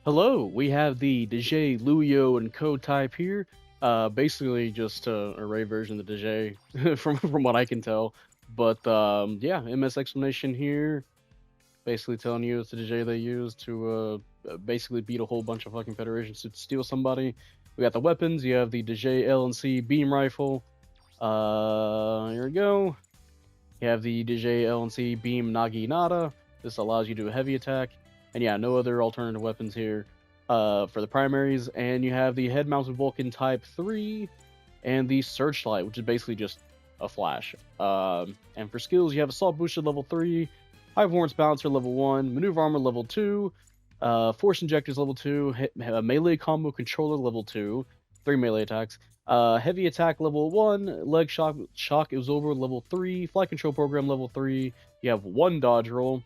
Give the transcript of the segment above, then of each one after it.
Hello, we have the Dijeh, Luio, and Co type here. Basically just a array version of the Dijeh, from what I can tell. But yeah, MS explanation here, basically telling you it's the Dijeh they use to basically beat a whole bunch of fucking Federation suits to steal somebody. We got the weapons. You have the Dijeh LNC beam rifle. Here we go. You have the Dijeh LNC beam Nagi Nada. This allows you to do a heavy attack. And yeah, no other alternative weapons here for the primaries. And you have the head mounted Vulcan Type 3 and the Searchlight, which is basically just a flash. And for skills, you have Assault Booster level 3, High Performance Balancer level 1, Maneuver Armor level 2, Force Injectors level 2, Melee Combo Controller level 2, 3 melee attacks, heavy attack level 1, leg shock absorber level 3, flight control program level 3. You have 1 dodge roll,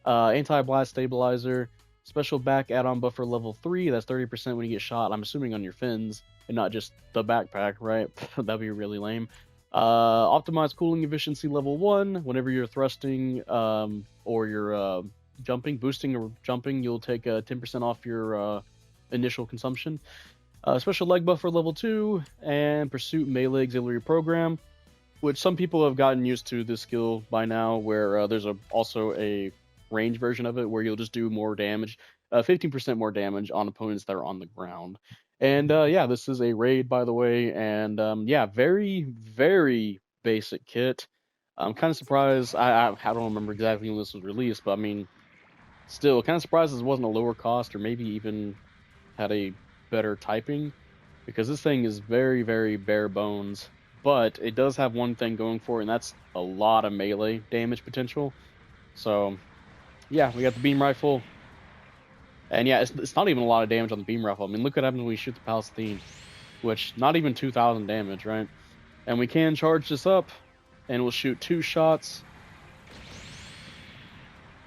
anti blast stabilizer, special back add on buffer level 3. That's 30% when you get shot. I'm assuming on your fins and not just the backpack, right? That'd be really lame. Optimized cooling efficiency level 1. Whenever you're thrusting or you're jumping, boosting or jumping, you'll take 10% off your initial consumption. Special leg buffer level 2, and pursuit melee auxiliary program, which some people have gotten used to this skill by now, where there's also a range version of it where you'll just do more damage, 15% more damage on opponents that are on the ground. And yeah, this is a raid, by the way, and yeah, very, very basic kit. I'm kind of surprised. I don't remember exactly when this was released, but I mean, still kind of surprised this wasn't a lower cost or maybe even had a better typing, because this thing is very, very bare bones. But it does have one thing going for it, and that's a lot of melee damage potential. So, yeah, we got the beam rifle. And yeah, it's not even a lot of damage on the beam rifle. I mean, look what happens when we shoot the Palestine, which not even 2,000 damage, right? And we can charge this up, and we'll shoot 2 shots.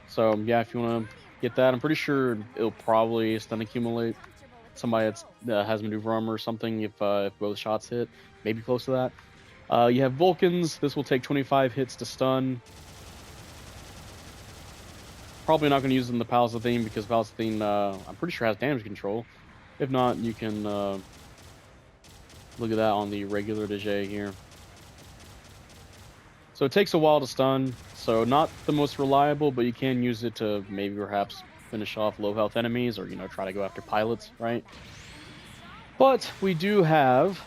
So, yeah, if you want to get that, I'm pretty sure it'll probably stun accumulate somebody that has maneuver armor or something if both shots hit, maybe close to that. You have Vulcans. This will take 25 hits to stun. Probably not going to use them in the Palestine because Palestine, I'm pretty sure, has damage control. If not, you can look at that on the regular Dijeh here. So it takes a while to stun, so not the most reliable, but you can use it to maybe perhaps finish off low health enemies or, try to go after pilots, right? But we do have,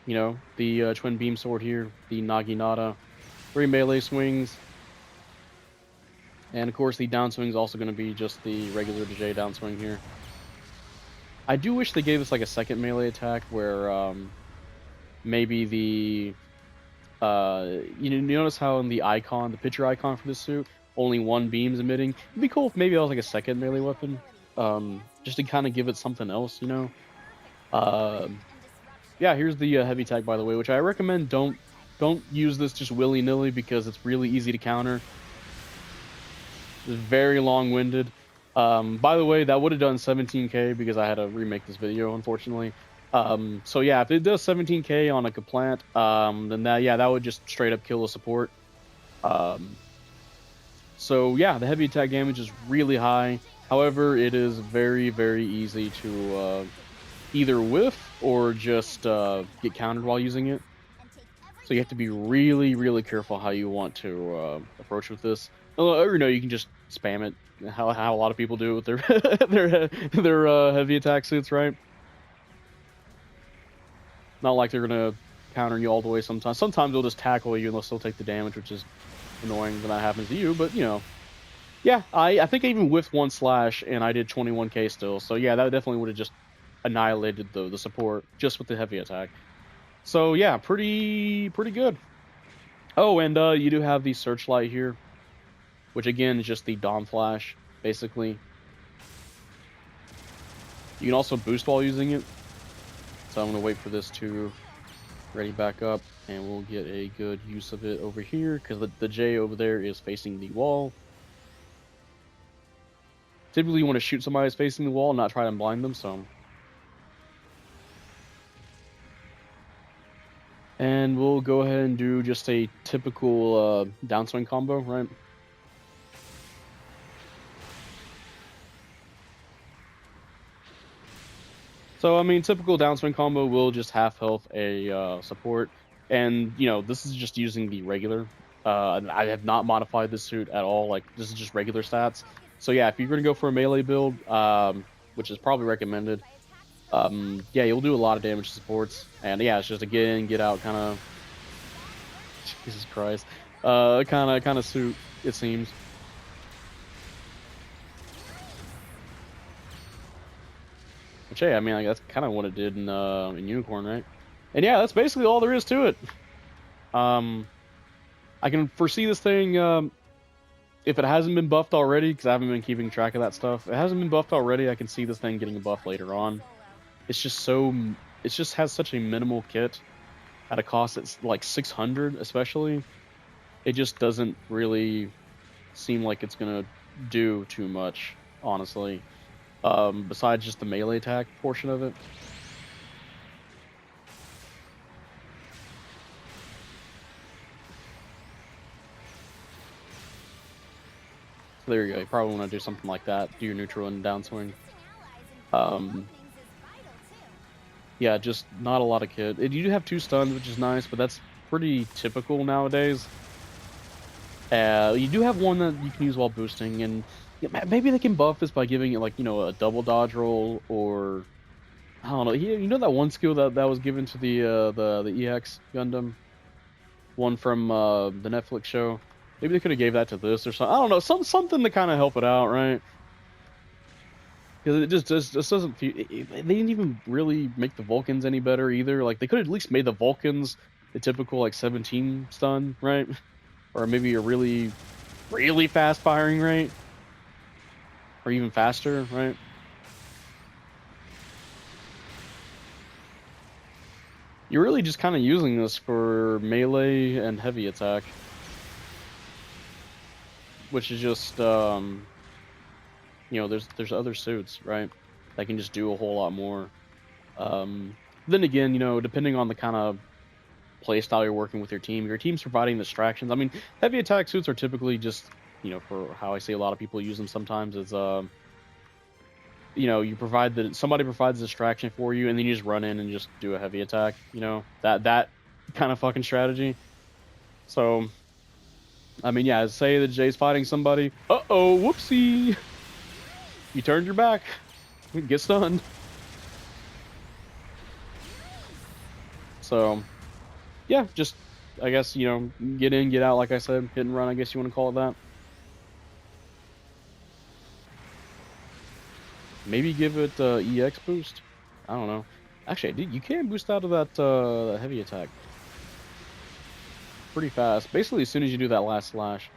the twin beam sword here, the Naginata, 3 melee swings. And of course, the downswing is also going to be just the regular Dijeh downswing here. I do wish they gave us like a second melee attack where maybe the you notice how in the icon, the picture icon for this suit, only 1 beam's emitting. It'd be cool if maybe that was like a second melee weapon, just to kind of give it something else, Yeah, here's the heavy attack, by the way, which I recommend don't use this just willy-nilly because it's really easy to counter. It's very long-winded. By the way, that would have done 17k because I had to remake this video, unfortunately. So yeah, if it does 17k on a Kaplant, then that would just straight up kill the support. So yeah, the heavy attack damage is really high. However, it is very, very easy to either whiff or just get countered while using it. So you have to be really, really careful how you want to approach with this. Or, you can just spam it, how a lot of people do with their their heavy attack suits, right? Not like they're gonna counter you all the way sometimes. Sometimes they'll just tackle you and they'll still take the damage, which is annoying when that happens to you. But yeah, I think I even whiffed 1 slash and I did 21k still. So yeah, that definitely would have just annihilated the support just with the heavy attack. So yeah, pretty good. Oh, and you do have the Searchlight here, which again is just the Dawn Flash, basically. You can also boost while using it. So I'm going to wait for this to ready back up, and we'll get a good use of it over here, because the J over there is facing the wall. Typically you want to shoot somebody who's facing the wall, not try to blind them, so... And we'll go ahead and do just a typical downswing combo, right? So I mean, typical downswing combo will just half health a support, and you know this is just using the regular. I have not modified this suit at all. Like this is just regular stats. So yeah, if you're gonna go for a melee build, which is probably recommended, yeah, you'll do a lot of damage to supports, and yeah, it's just a get in, get out kind of. Jesus Christ, kind of suit it seems. Which hey, I mean, like, that's kind of what it did in Unicorn, right? And yeah, that's basically all there is to it. Um, I can foresee this thing if it hasn't been buffed already, because I haven't been keeping track of that stuff. If it hasn't been buffed already, I can see this thing getting a buff later on. It's just it just has such a minimal kit at a cost that's like 600, especially. It just doesn't really seem like it's gonna do too much, honestly. Besides just the melee attack portion of it. So there you go. You probably want to do something like that. Do your neutral and downswing. Um, yeah, just not a lot of kit. You do have 2 stuns, which is nice, but that's pretty typical nowadays. You do have one that you can use while boosting, and yeah, maybe they can buff this by giving it, like, you know, a double dodge roll, or I don't know. You know that one skill that was given to the EX Gundam, one from the Netflix show. Maybe they could have gave that to this or something. I don't know, something to kind of help it out, right? Because it just doesn't feel. They didn't even really make the Vulcans any better either. Like they could have at least made the Vulcans the typical like 17 stun, right? Or maybe a really fast firing rate, or even faster, right? You're really just kind of using this for melee and heavy attack, which is just you know, there's other suits, right, that can just do a whole lot more. Then again, you know, depending on the kind of play style you're working with your team's providing distractions. I mean, heavy attack suits are typically just, you know, for how I see a lot of people use them sometimes is you know, somebody provides a distraction for you, and then you just run in and just do a heavy attack. You know, that kind of fucking strategy. So, I mean, yeah, say that Jay's fighting somebody. Uh-oh, whoopsie! You turned your back. Get stunned. So, yeah, just, I guess, you know, get in, get out, like I said, hit and run, I guess you want to call it that. Maybe give it EX boost. I don't know. Actually, you can boost out of that heavy attack pretty fast. Basically, as soon as you do that last slash.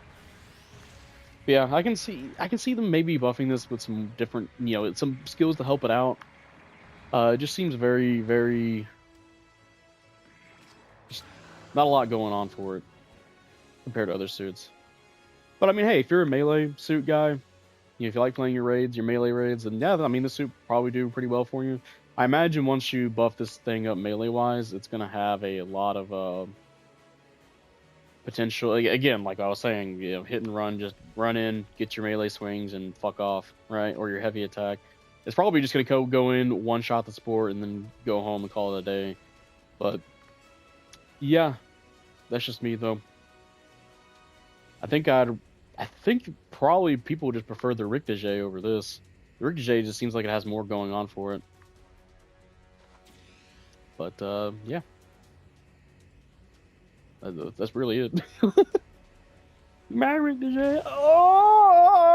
But yeah, I can see them maybe buffing this with some different, you know, some skills to help it out. It just seems very, very, just not a lot going on for it compared to other suits. But I mean, hey, if you're a melee suit guy, you know, if you like playing your raids, your melee raids, then yeah, I mean, this suit probably do pretty well for you. I imagine once you buff this thing up melee-wise, it's gonna have a lot of potential. Again, like I was saying, you know, hit and run, just run in, get your melee swings, and fuck off, right? Or your heavy attack. It's probably just gonna go in, one shot the sport, and then go home and call it a day. But yeah, that's just me though. I think probably people would just prefer the Rick Dijeh over this. The Rick Dijeh just seems like it has more going on for it. But yeah, that's really it. My Rick Dijeh. Oh!